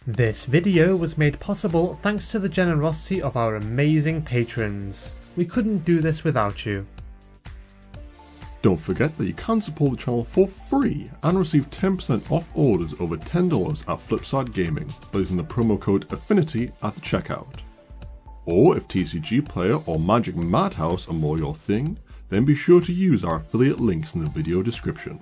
This video was made possible thanks to the generosity of our amazing patrons. We couldn't do this without you. Don't forget that you can support the channel for free and receive 10% off orders over $10 at Flipside Gaming by using the promo code Affinity at the checkout. Or if TCG Player or Magic Madhouse are more your thing, then be sure to use our affiliate links in the video description.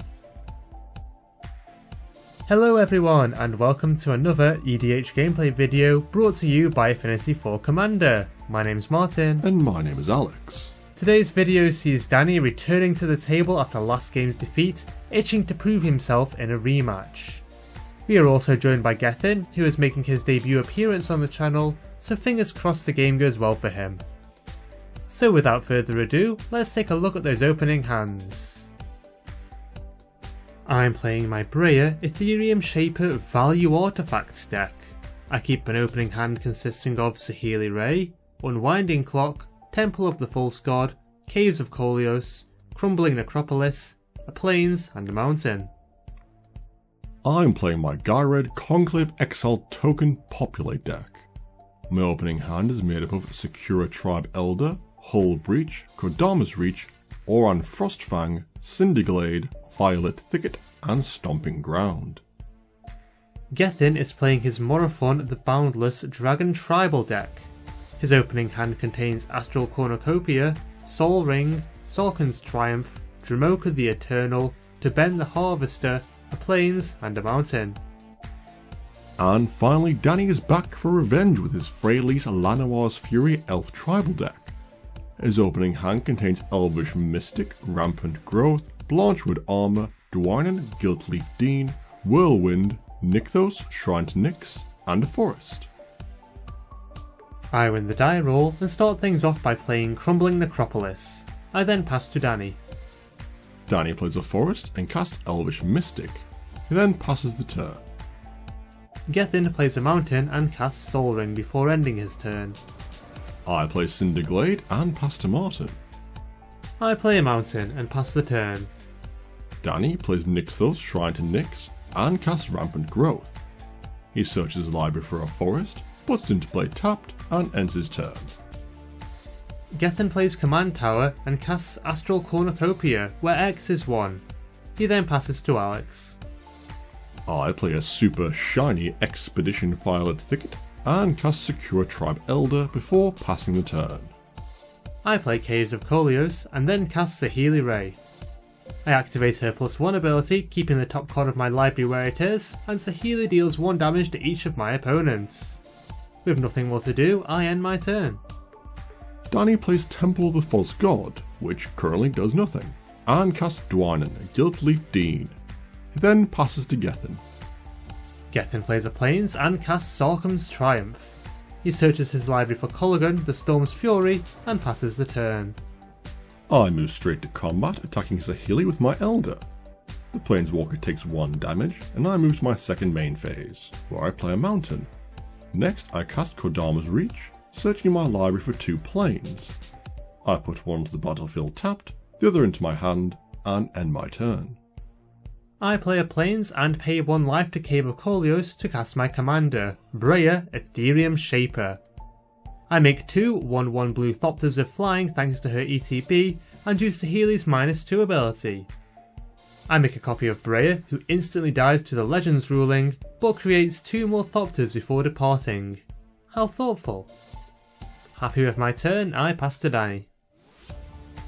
Hello everyone and welcome to another EDH gameplay video brought to you by Affinity for Commander. My name's Martin. And my name is Alex. Today's video sees Danny returning to the table after last game's defeat, itching to prove himself in a rematch. We are also joined by Gethin, who is making his debut appearance on the channel, so fingers crossed the game goes well for him. So without further ado, let's take a look at those opening hands. I'm playing my Breya Ethereum Shaper Value Artifacts deck. I keep an opening hand consisting of Saheeli Rai, Unwinding Clock, Temple of the False God, Caves of Koleos, Crumbling Necropolis, a Plains and a Mountain. I'm playing my Ghired Conclave Exile Token Populate deck. My opening hand is made up of Sakura Tribe Elder, Hull Breach, Kodama's Reach, Oran Frostfang, Cinderglade, Violet Thicket and Stomping Ground. Gethin is playing his Morophon the Boundless Dragon Tribal deck. His opening hand contains Astral Cornucopia, Sol Ring, Sarkhan's Triumph, Dromoka the Eternal, Tuben the Harvester, a Plains and a Mountain. And finally, Danny is back for revenge with his Freyalise Lanoir's Fury Elf Tribal deck. His opening hand contains Elvish Mystic, Rampant Growth, Blanchwood Armour, Dwynen, Giltleaf Dean, Whirlwind, Nykthos, Shrine to Nyx, and a Forest. I win the die roll and start things off by playing Crumbling Necropolis. I then pass to Danny. Danny plays a Forest and casts Elvish Mystic. He then passes the turn. Gethin plays a Mountain and casts Sol Ring before ending his turn. I play Cinderglade and pass to Martin. I play a Mountain and pass the turn. Danny plays Nykthos, Shrine to Nyx and casts Rampant Growth. He searches his library for a Forest, puts it into play tapped and ends his turn. Gethin plays Command Tower and casts Astral Cornucopia, where X is 1. He then passes to Alex. I play a super shiny Expedition Violet Thicket and cast Sakura Tribe Elder before passing the turn. I play Caves of Koleos and then cast Saheeli Rai. I activate her +1 ability, keeping the top card of my library where it is, and Saheeli deals 1 damage to each of my opponents. With nothing more to do, I end my turn. Danny plays Temple of the False God, which currently does nothing, and casts Dwynen, Giltleaf Dean. He then passes to Gethin. Gethin plays a Plains and casts Sarkhan's Triumph. He searches his library for Kolaghan, the Storm's Fury, and passes the turn. I move straight to combat, attacking Saheeli with my Elder. The Planeswalker takes 1 damage, and I move to my second main phase, where I play a Mountain. Next I cast Kodama's Reach, searching my library for 2 Plains. I put one into the battlefield tapped, the other into my hand, and end my turn. I play a Plains and pay 1 life to Cave of Koleos to cast my commander, Breya Ethereum Shaper. I make 2 1/1 blue Thopters with flying thanks to her ETB and use Saheeli's -2 ability. I make a copy of Breya who instantly dies to the Legends ruling, but creates 2 more Thopters before departing. How thoughtful. Happy with my turn, I pass to Danny.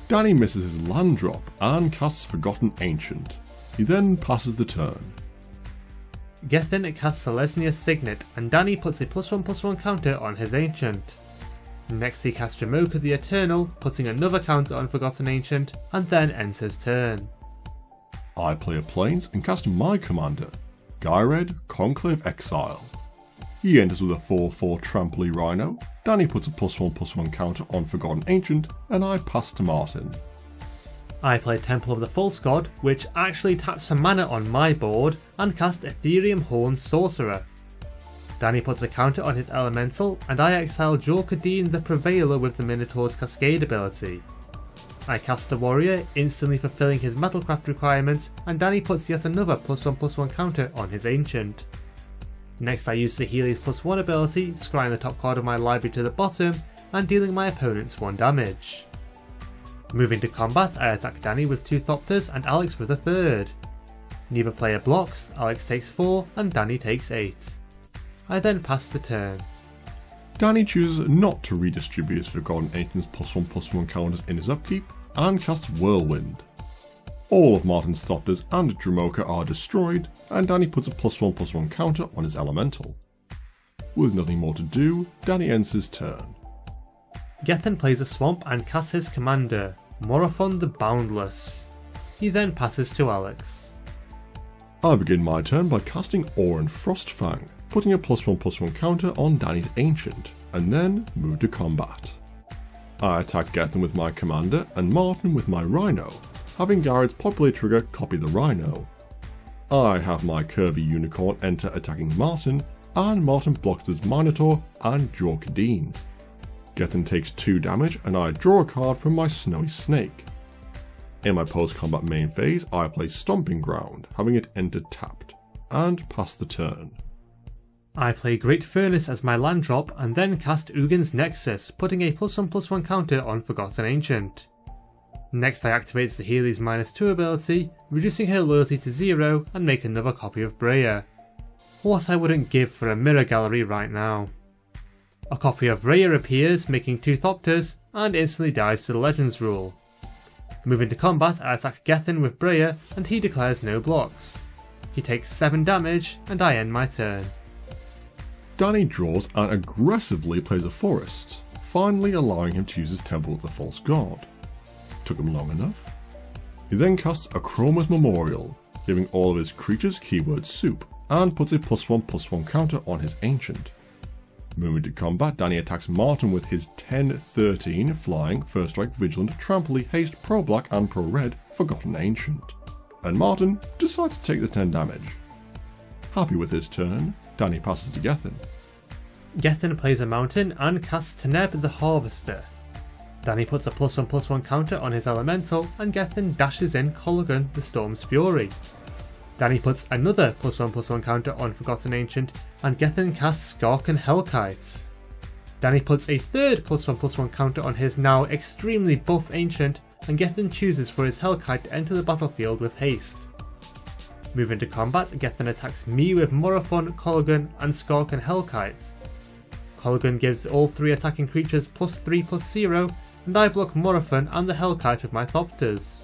Danny misses his land drop and casts Forgotten Ancient. He then passes the turn. Gethin casts Selesnya Signet and Danny puts a +1/+1 counter on his Ancient. Next he casts Dromoka the Eternal, putting another counter on Forgotten Ancient, and then ends his turn. I play a Plains and cast my commander, Ghired Conclave Exile. He enters with a 4/4 Trampoline Rhino. Danny puts a +1/+1 counter on Forgotten Ancient, and I pass to Martin. I play Temple of the False God, which actually taps some mana on my board, and cast Ethereum Horn Sorcerer. Danny puts a counter on his Elemental, and I exile Jor-Kadeen the Prevailer with the Minotaur's Cascade ability. I cast the Warrior, instantly fulfilling his Metalcraft requirement, and Danny puts yet another +1/+1 counter on his Ancient. Next I use the Healy's +1 ability, scrying the top card of my library to the bottom and dealing my opponents 1 damage. Moving to combat, I attack Danny with 2 Thopters and Alex with a 3rd. Neither player blocks, Alex takes 4 and Danny takes 8. I then pass the turn. Danny chooses not to redistribute his Forgotten Ancient's +1/+1 counters in his upkeep and casts Whirlwind. All of Martin's Thopters and Dromoka are destroyed, and Danny puts a +1/+1 counter on his Elemental. With nothing more to do, Danny ends his turn. Gethin plays a swamp and casts his commander, Morophon the Boundless. He then passes to Alex. I begin my turn by casting Oran Frostfang, putting a +1/+1 counter on Danny's Ancient, and then move to combat. I attack Gethin with my commander and Martin with my Rhino, having Ghired's popular trigger copy the Rhino. I have my Curvy Unicorn enter attacking Martin, and Martin blocks his Minotaur and Yore-Tiller. Gethin takes 2 damage and I draw a card from my Snowy Snake. In my post-combat main phase, I play Stomping Ground, having it enter tapped, and pass the turn. I play Great Furnace as my land drop and then cast Ugin's Nexus, putting a +1/+1 counter on Forgotten Ancient. Next I activate the Healy's -2 ability, reducing her loyalty to 0 and make another copy of Breya. What I wouldn't give for a mirror gallery right now. A copy of Breya appears, making 2 Thopters, and instantly dies to the Legends rule. Moving to combat, I attack Gethin with Breya and he declares no blocks. He takes 7 damage and I end my turn. Danny draws and aggressively plays a forest, finally allowing him to use his Temple of the False God. Took him long enough. He then casts a Chroma's Memorial, giving all of his creatures keyword soup, and puts a +1/+1 counter on his Ancient. Moving to combat, Danny attacks Martin with his 10/13 flying, First Strike, Vigilant, Trampoline, Haste, Pro Black and Pro Red Forgotten Ancient. And Martin decides to take the 10 damage. Happy with his turn, Danny passes to Gethin. Gethin plays a mountain and casts Teneb the Harvester. Danny puts a +1/+1 counter on his Elemental and Gethin dashes in Kolaghan the Storm's Fury. Danny puts another +1/+1 counter on Forgotten Ancient and Gethin casts Skark and Hellkite. Danny puts a third +1/+1 counter on his now extremely buff Ancient and Gethin chooses for his Hellkite to enter the battlefield with haste. Moving to combat, Gethin attacks me with Morophon, Kolaghan and Skark and Hellkite. Kolaghan gives all 3 attacking creatures +3/+0 and I block Morophon and the Hellkite with my Thopters.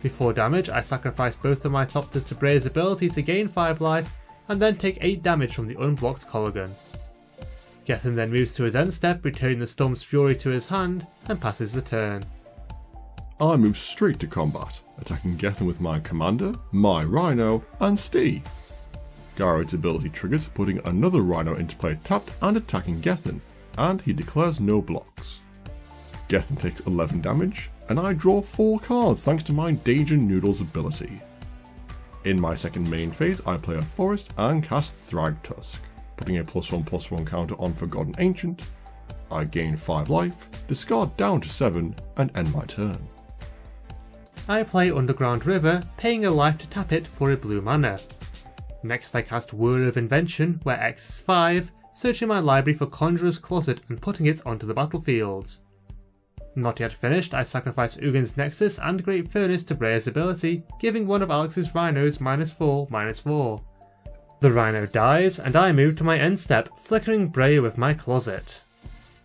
Before damage, I sacrifice both of my Thopters to Breya's ability to gain 5 life and then take 8 damage from the unblocked Kolaghan. Gethin then moves to his end step, returning the Storm's Fury to his hand and passes the turn. I move straight to combat, attacking Gethin with my commander, my Rhino and Stee. Ghired's ability triggers, putting another Rhino into play tapped and attacking Gethin, and he declares no blocks. Gethin takes 11 damage, and I draw 4 cards thanks to my Danger Noodles ability. In my second main phase, I play a forest and cast Thragtusk, putting a +1/+1 counter on Forgotten Ancient. I gain 5 life, discard down to 7, and end my turn. I play Underground River, paying a life to tap it for a blue mana. Next I cast Whir of Invention, where X is 5, searching my library for Conjurer's Closet and putting it onto the battlefield. Not yet finished, I sacrifice Ugin's Nexus and Great Furnace to Breya's ability, giving one of Alex's Rhinos -4/-4. The Rhino dies, and I move to my end step, flickering Breya with my Closet.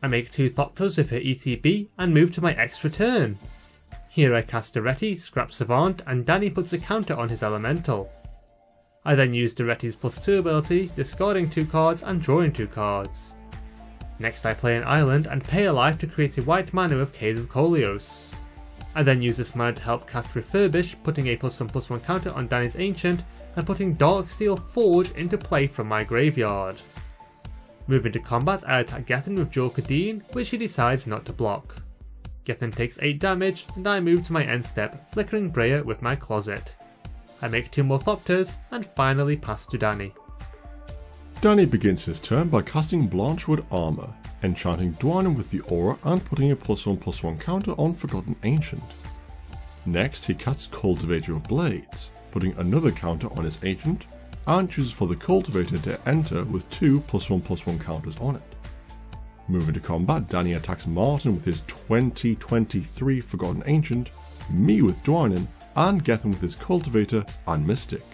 I make 2 Thopters with her ETB and move to my extra turn. Here I cast Duretti, Scrap Savant, and Danny puts a counter on his Elemental. I then use Duretti's +2 ability, discarding 2 cards and drawing 2 cards. Next I play an island and pay a life to create a white mana with Caves of Koilos. I then use this mana to help cast Refurbish, putting a +1/+1 counter on Danny's Ancient and putting Darksteel Forge into play from my graveyard. Moving to combat, I attack Gethin with Yore-Tiller, which he decides not to block. Gethin takes 8 damage and I move to my end step, flickering Breya with my Closet. I make 2 more Thopters and finally pass to Danny. Danny begins his turn by casting Blanchwood Armour, enchanting Dwynam with the Aura and putting a +1/+1 counter on Forgotten Ancient. Next he casts Cultivator of Blades, putting another counter on his Ancient, and chooses for the cultivator to enter with 2 +1/+1 counters on it. Moving to combat, Danny attacks Martin with his 2023 Forgotten Ancient, me with Dwynen, and Gethin with his cultivator and Mystic.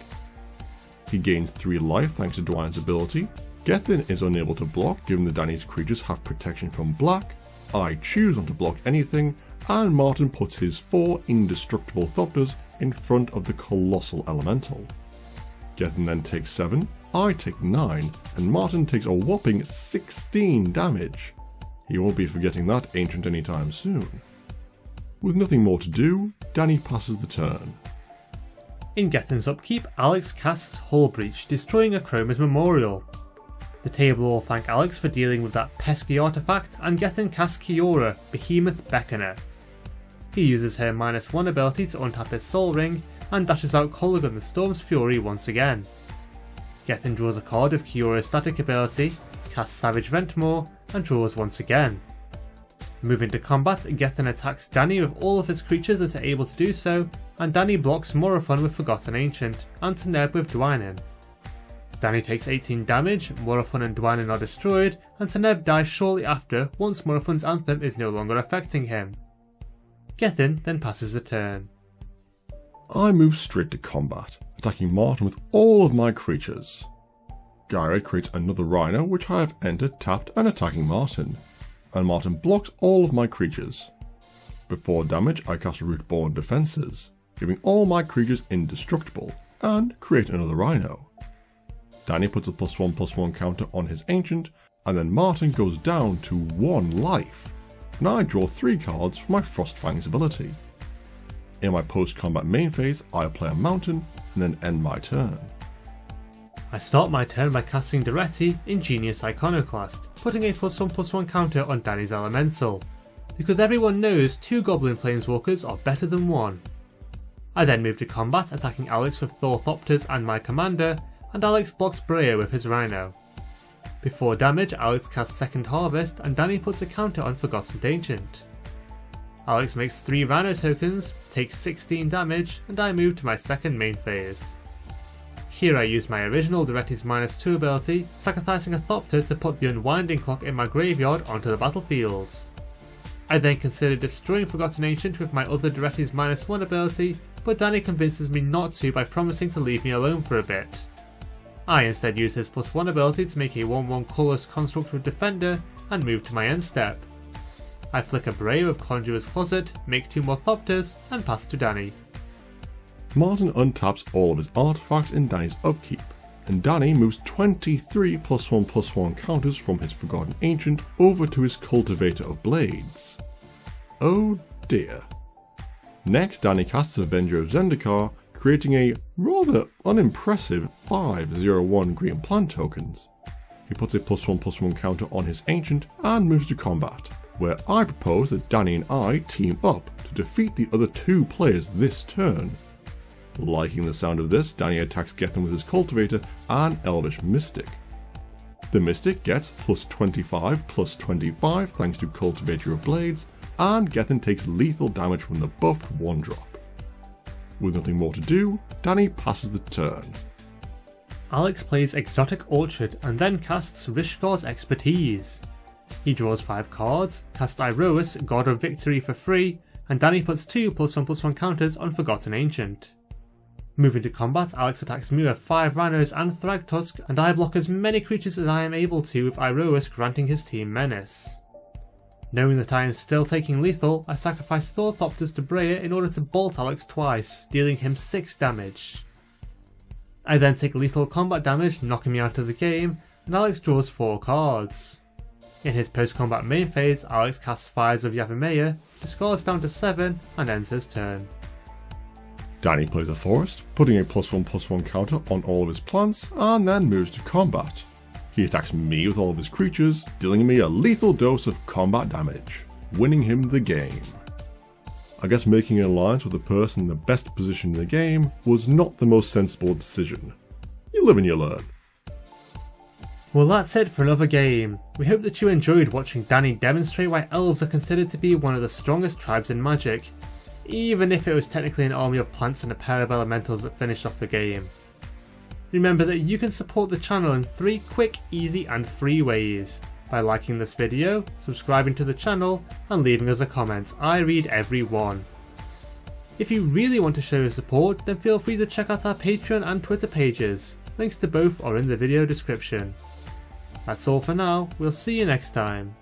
He gains 3 life thanks to Dwynen's ability. Gethin is unable to block given that Danny's creatures have protection from black, I choose not to block anything, and Martin puts his 4 indestructible Thopters in front of the Colossal Elemental. Gethin then takes 7, I take 9, and Martin takes a whopping 16 damage. He won't be forgetting that Ancient anytime soon. With nothing more to do, Danny passes the turn. In Gethin's upkeep, Alex casts Hull Breach, destroying a Chroma's Memorial. The table will thank Alex for dealing with that pesky artifact, and Gethin casts Kiora, Behemoth Beckoner. He uses her -1 ability to untap his Soul Ring, and dashes out Kolaghan the Storm's Fury once again. Gethin draws a card of Kiora's static ability, casts Savage Ventmaw, and draws once again. Moving to combat, Gethin attacks Danny with all of his creatures that are able to do so, and Danny blocks Morophon with Forgotten Ancient, and Teneb with Dwynen. Danny takes 18 damage, Morophon and Dwynen are destroyed, and Teneb dies shortly after once Morophon's Anthem is no longer affecting him. Gethin then passes the turn. I move straight to combat, attacking Martin with all of my creatures. Ghired creates another Rhino which I have entered tapped and attacking Martin, and Martin blocks all of my creatures. Before damage I cast Rootborn Defences, giving all my creatures indestructible, and create another Rhino. Danny puts a +1/+1 counter on his Ancient, and then Martin goes down to 1 life, and I draw 3 cards from my Frostfang's ability. In my post-combat main phase, I play a Mountain, and then end my turn. I start my turn by casting Duretti, Ingenious Iconoclast, putting a +1/+1 counter on Danny's Elemental, because everyone knows 2 Goblin Planeswalkers are better than 1. I then move to combat, attacking Alex with Thor Thopters and my Commander, and Alex blocks Breya with his Rhino. Before damage, Alex casts Second Harvest, and Danny puts a counter on Forgotten Ancient. Alex makes 3 Rhino tokens, takes 16 damage, and I move to my second main phase. Here I use my original Duretti's -2 ability, sacrificing a Thopter to put the Unwinding Clock in my graveyard onto the battlefield. I then consider destroying Forgotten Ancient with my other Duretti's -1 ability, but Danny convinces me not to by promising to leave me alone for a bit. I instead use his +1 ability to make a 1/1 colourless construct with Defender, and move to my end step. I flick a Breya with Conjurer's Closet, make 2 more Thopters, and pass to Danny. Martin untaps all of his artifacts in Danny's upkeep, and Danny moves 23 +1/+1 counters from his Forgotten Ancient over to his Cultivator of Blades. Oh dear. Next, Danny casts Avenger of Zendikar, creating a rather unimpressive 5/0/1 green plant tokens. He puts a +1/+1 counter on his Ancient and moves to combat, where I propose that Danny and I team up to defeat the other 2 players this turn. Liking the sound of this, Danny attacks Gethin with his Cultivator and Elvish Mystic. The Mystic gets +25/+25 thanks to Cultivator of Blades, and Gethin takes lethal damage from the buffed 1-drop. With nothing more to do, Danny passes the turn. Alex plays Exotic Orchard and then casts Rishkar's Expertise. He draws 5 cards, casts Iroas, God of Victory for free, and Danny puts 2 +1/+1 counters on Forgotten Ancient. Moving to combat, Alex attacks me with 5 Rhinos and Thragtusk, and I block as many creatures as I am able to with Iroas granting his team Menace. Knowing that I am still taking lethal, I sacrifice Thor Thopters to Breya in order to bolt Alex twice, dealing him 6 damage. I then take lethal combat damage, knocking me out of the game, and Alex draws 4 cards. In his post-combat main phase, Alex casts Fires of Yavimaya, discards down to 7, and ends his turn. Danny plays a Forest, putting a +1/+1 counter on all of his plants, and then moves to combat. He attacks me with all of his creatures, dealing me a lethal dose of combat damage, winning him the game. I guess making an alliance with the person in the best position in the game was not the most sensible decision. You live and you learn. Well, that's it for another game. We hope that you enjoyed watching Danny demonstrate why elves are considered to be one of the strongest tribes in Magic, even if it was technically an army of plants and a pair of elementals that finished off the game. Remember that you can support the channel in 3 quick, easy and free ways. By liking this video, subscribing to the channel and leaving us a comment. I read every one. If you really want to show your support, then feel free to check out our Patreon and Twitter pages. Links to both are in the video description. That's all for now, we'll see you next time.